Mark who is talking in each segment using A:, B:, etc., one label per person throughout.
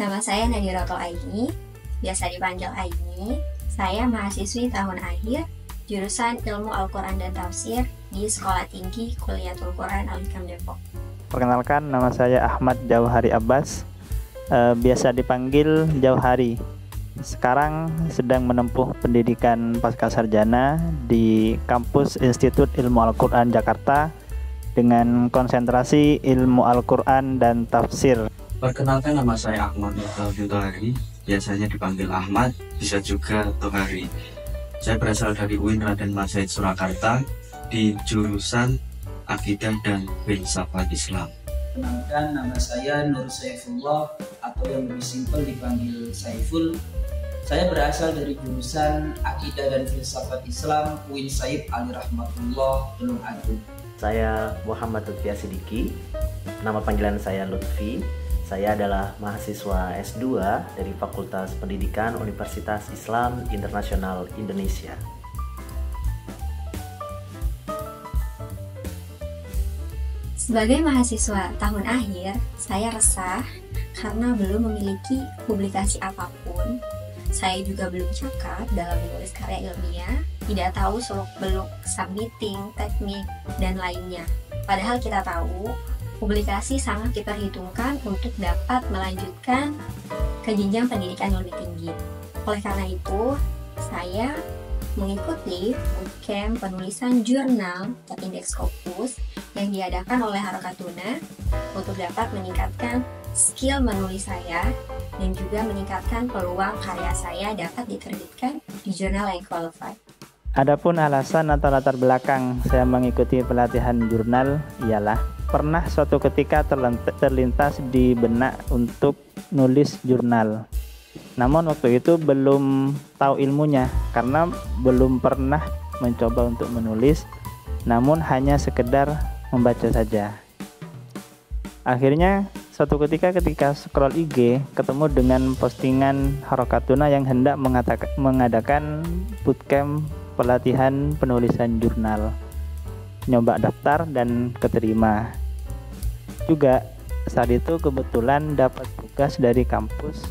A: Nama saya Nadiroto Aini, biasa dipanggil Aini. Saya mahasiswi tahun akhir jurusan Ilmu Al-Quran dan Tafsir di Sekolah Tinggi Kuliatul Quran Al-Hikam Depok.
B: Perkenalkan, nama saya Ahmad Jauhari Abbas, biasa dipanggil Jauhari. Sekarang sedang menempuh pendidikan pascasarjana di kampus Institut Ilmu Al-Quran Jakarta dengan konsentrasi Ilmu Al-Quran dan Tafsir.
C: Perkenalkan, nama saya Ahmad Jauhari, biasanya dipanggil Ahmad, bisa juga Tohari. Saya berasal dari UIN Raden Mas Said Surakarta di jurusan Akidah dan Filsafat Islam.
D: Perkenalkan, nama saya Nur Saifullah atau yang lebih simpel dipanggil Saiful. Saya berasal dari jurusan Akidah dan Filsafat Islam UIN Said Ali Rahmatullah Tulung Agung.
E: Saya Muhammad Lutfi Sidiki, nama panggilan saya Lutfi. Saya adalah mahasiswa S2 dari Fakultas Pendidikan Universitas Islam Internasional Indonesia.
A: Sebagai mahasiswa tahun akhir, saya resah karena belum memiliki publikasi apapun. Saya juga belum cakap dalam menulis karya ilmiah, tidak tahu seluk-beluk submitting, teknik, dan lainnya. Padahal kita tahu, publikasi sangat diperhitungkan untuk dapat melanjutkan ke jenjang pendidikan yang lebih tinggi. Oleh karena itu, saya mengikuti bootcamp penulisan jurnal terindeks Scopus yang diadakan oleh Harokatuna untuk dapat meningkatkan skill menulis saya dan juga meningkatkan peluang karya saya dapat diterbitkan di jurnal yang qualified.
B: Adapun alasan atau latar belakang saya mengikuti pelatihan jurnal ialah pernah suatu ketika terlintas di benak untuk nulis jurnal. Namun waktu itu belum tahu ilmunya karena belum pernah mencoba untuk menulis, namun hanya sekedar membaca saja. Akhirnya suatu ketika scroll IG ketemu dengan postingan Harokatuna yang hendak mengadakan bootcamp pelatihan penulisan jurnal. Nyoba daftar dan keterima. Juga saat itu kebetulan dapat tugas dari kampus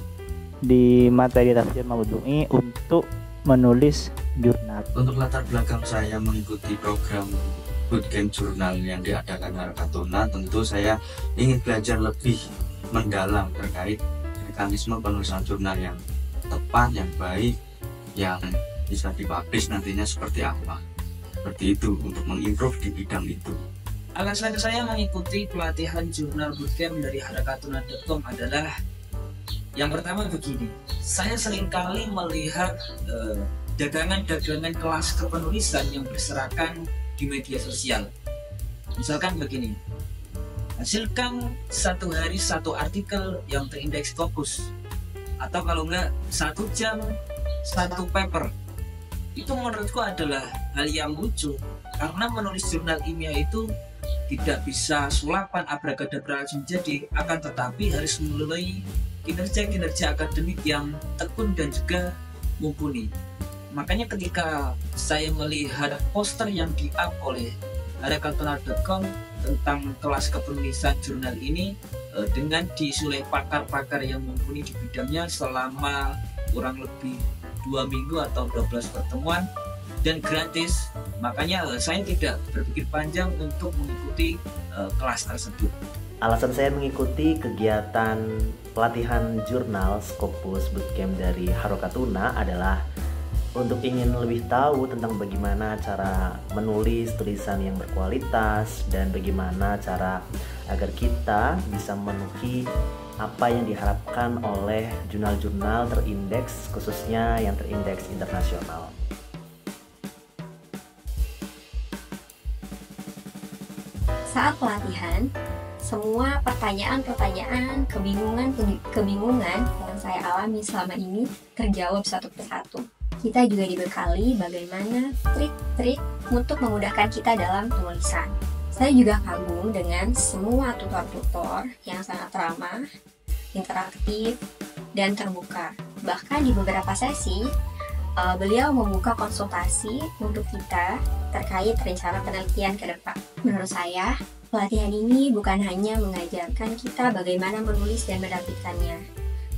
B: di materi tafsir Maudu'i untuk menulis jurnal.
C: Untuk latar belakang saya mengikuti program bootcamp jurnal yang diadakan Harokatuna, tentu saya ingin belajar lebih mendalam terkait mekanisme penulisan jurnal yang tepat, yang baik, yang bisa dipublish nantinya seperti apa. Seperti itu untuk mengimprove di bidang itu.
D: Alasan saya mengikuti pelatihan jurnal bootcamp dari Harokatuna.com adalah yang pertama begini, saya seringkali melihat dagangan-dagangan kelas kepenulisan yang berserakan di media sosial. Misalkan begini, hasilkan satu hari satu artikel yang terindeks Scopus, atau kalau enggak 1 jam 1 paper. Itu menurutku adalah hal yang lucu, karena menulis jurnal ilmiah itu tidak bisa sulapan abrakadabra langsung jadi, akan tetapi harus melalui kinerja akademik yang tekun dan juga mumpuni. Makanya ketika saya melihat poster yang di-up oleh Harokatuna.com tentang kelas kepenulisan jurnal ini dengan diisi oleh pakar-pakar yang mumpuni di bidangnya selama kurang lebih 2 minggu atau 12 pertemuan dan gratis, makanya saya tidak berpikir panjang untuk mengikuti kelas tersebut.
E: Alasan saya mengikuti kegiatan pelatihan jurnal Scopus Bootcamp dari Harokatuna adalah untuk ingin lebih tahu tentang bagaimana cara menulis tulisan yang berkualitas dan bagaimana cara agar kita bisa memenuhi apa yang diharapkan oleh jurnal-jurnal terindeks, khususnya yang terindeks internasional.
A: Saat pelatihan, semua pertanyaan-pertanyaan, kebingungan yang saya alami selama ini terjawab satu persatu. Kita juga dibekali bagaimana trik-trik untuk memudahkan kita dalam penulisan. Saya juga kagum dengan semua tutor-tutor yang sangat ramah, interaktif, dan terbuka. Bahkan di beberapa sesi, beliau membuka konsultasi untuk kita terkait rencana penelitian ke depan. Menurut saya, pelatihan ini bukan hanya mengajarkan kita bagaimana menulis dan menerbitkannya,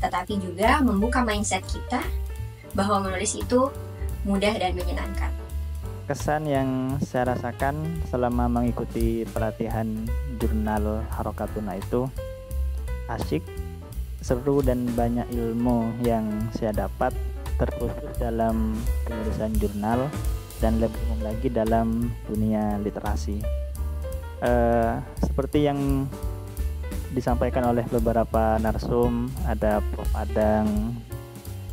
A: tetapi juga membuka mindset kita bahwa menulis itu mudah dan menyenangkan.
B: Kesan yang saya rasakan selama mengikuti pelatihan jurnal Harokatuna itu asyik, seru, dan banyak ilmu yang saya dapat, terkhusus dalam penulisan jurnal dan lebih umum lagi dalam dunia literasi. Seperti yang disampaikan oleh beberapa narsum, ada Prof. Adang,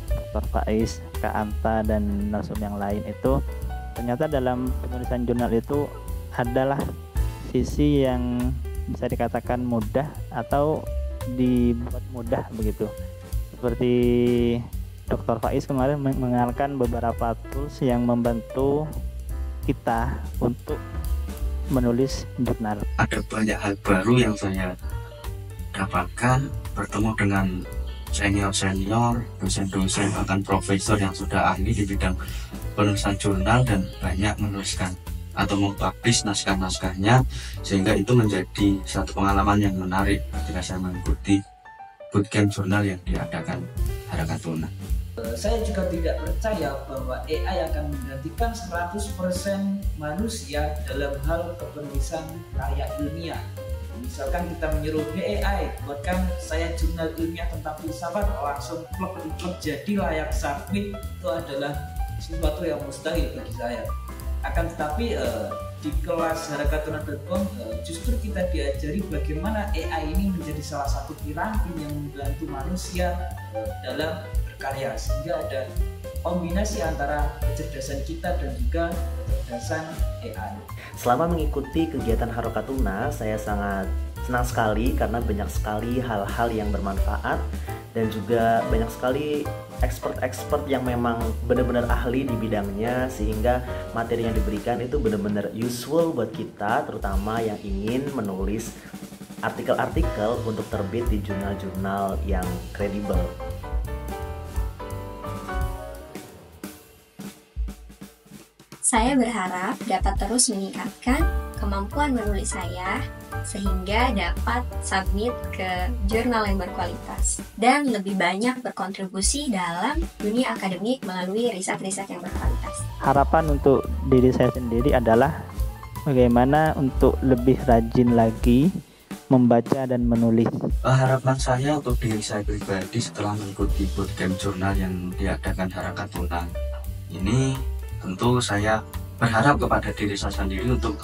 B: Dr. Faiz, Kak Anta, dan narsum yang lain, itu ternyata dalam penulisan jurnal itu adalah sisi yang bisa dikatakan mudah atau dibuat mudah begitu. Seperti Dr. Faiz kemarin mengenalkan beberapa tools yang membantu kita untuk menulis jurnal.
C: Ada banyak hal baru yang saya dapatkan, bertemu dengan senior-senior, dosen-dosen, bahkan profesor yang sudah ahli di bidang penulisan jurnal dan banyak menuliskan atau mempublish naskah-naskahnya, sehingga itu menjadi satu pengalaman yang menarik ketika saya mengikuti bootcamp jurnal yang diadakan Harokatuna.
D: Saya juga tidak percaya bahwa AI akan menggantikan 100% manusia dalam hal kepenulisan karya ilmiah. Misalkan kita menyuruh AI, buatkan saya jurnal ilmiah tentang filsafat, langsung plug jadi layak submit, itu adalah sesuatu yang mustahil bagi saya. Akan tetapi di kelas Harokatuna.com justru kita diajari bagaimana AI ini menjadi salah satu piranti yang membantu manusia dalam berkarya, sehingga ada kombinasi antara kecerdasan kita dan juga kecerdasan AI.
E: Selama mengikuti kegiatan Harokatuna, saya sangat senang sekali karena banyak sekali hal-hal yang bermanfaat dan juga banyak sekali expert yang memang benar-benar ahli di bidangnya, sehingga materi yang diberikan itu benar-benar useful buat kita, terutama yang ingin menulis artikel-artikel untuk terbit di jurnal-jurnal yang kredibel.
A: Saya berharap dapat terus meningkatkan kemampuan menulis saya sehingga dapat submit ke jurnal yang berkualitas dan lebih banyak berkontribusi dalam dunia akademik melalui riset-riset yang berkualitas.
B: Harapan untuk diri saya sendiri adalah bagaimana untuk lebih rajin lagi membaca dan menulis.
C: Harapan saya untuk diri saya pribadi setelah mengikuti bootcamp jurnal yang diadakan Harokatuna ini, tentu saya berharap kepada diri saya sendiri untuk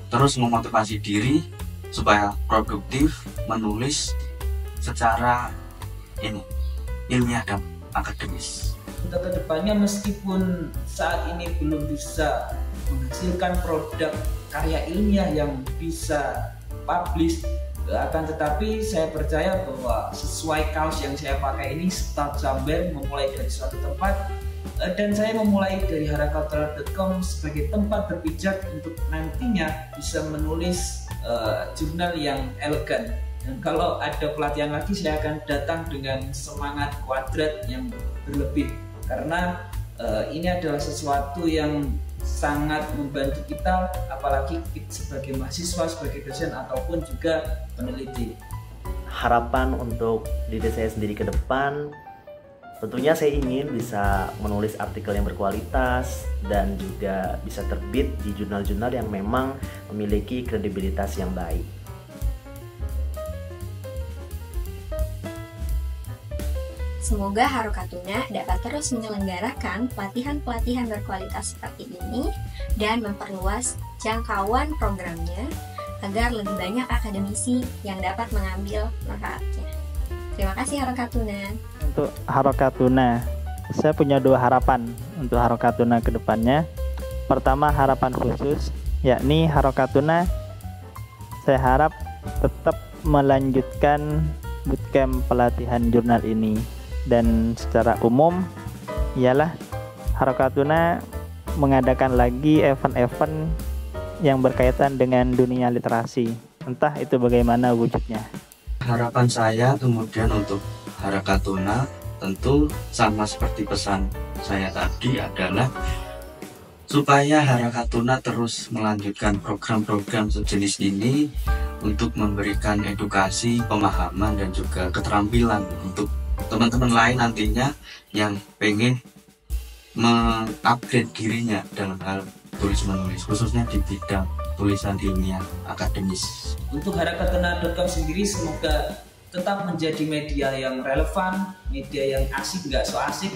C: terus memotivasi diri supaya produktif menulis secara ilmiah dan akademis.
D: Untuk kedepannya, meskipun saat ini belum bisa menghasilkan produk karya ilmiah yang bisa publish, akan tetapi saya percaya bahwa sesuai kaos yang saya pakai ini, Start Somewhere, memulai dari suatu tempat, dan saya memulai dari Harokatuna.com sebagai tempat berpijak untuk nantinya bisa menulis jurnal yang elegan. Dan kalau ada pelatihan lagi, saya akan datang dengan semangat kuadrat yang berlebih, karena ini adalah sesuatu yang sangat membantu kita, apalagi sebagai mahasiswa, sebagai dosen, ataupun juga peneliti.
E: Harapan untuk diri saya sendiri ke depan, tentunya saya ingin bisa menulis artikel yang berkualitas dan juga bisa terbit di jurnal-jurnal yang memang memiliki kredibilitas yang baik.
A: Semoga Harokatuna dapat terus menyelenggarakan pelatihan-pelatihan berkualitas seperti ini dan memperluas jangkauan programnya agar lebih banyak akademisi yang dapat mengambil manfaatnya. Terima kasih Harokatuna.
B: Untuk Harokatuna, saya punya 2 harapan untuk Harokatuna ke depannya. Pertama, harapan khusus, yakni Harokatuna saya harap tetap melanjutkan bootcamp pelatihan jurnal ini, dan secara umum ialah Harokatuna mengadakan lagi event-event yang berkaitan dengan dunia literasi, entah itu bagaimana wujudnya.
C: Harapan saya kemudian untuk Harokatuna tentu sama seperti pesan saya tadi adalah supaya Harokatuna terus melanjutkan program-program sejenis ini untuk memberikan edukasi, pemahaman, dan juga keterampilan untuk teman-teman lain nantinya yang pengen mengupgrade dirinya dalam hal tulis menulis, khususnya di bidang tulisan ilmiah akademis.
D: Untuk harakatuna.com sendiri semoga tetap menjadi media yang relevan, media yang asik nggak so asik,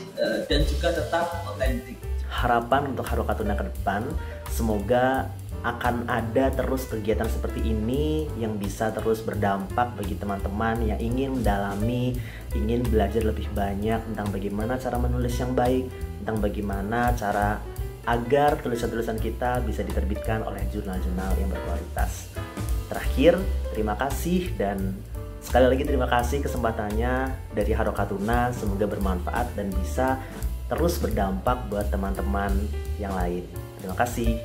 D: dan juga tetap otentik.
E: Harapan untuk Harakatuna ke depan, semoga akan ada terus kegiatan seperti ini yang bisa terus berdampak bagi teman-teman yang ingin mendalami, ingin belajar lebih banyak tentang bagaimana cara menulis yang baik, tentang bagaimana cara agar tulisan-tulisan kita bisa diterbitkan oleh jurnal-jurnal yang berkualitas. Terakhir, terima kasih dan sekali lagi terima kasih kesempatannya dari Harakatuna, semoga bermanfaat dan bisa terus berdampak buat teman-teman yang lain. Terima kasih.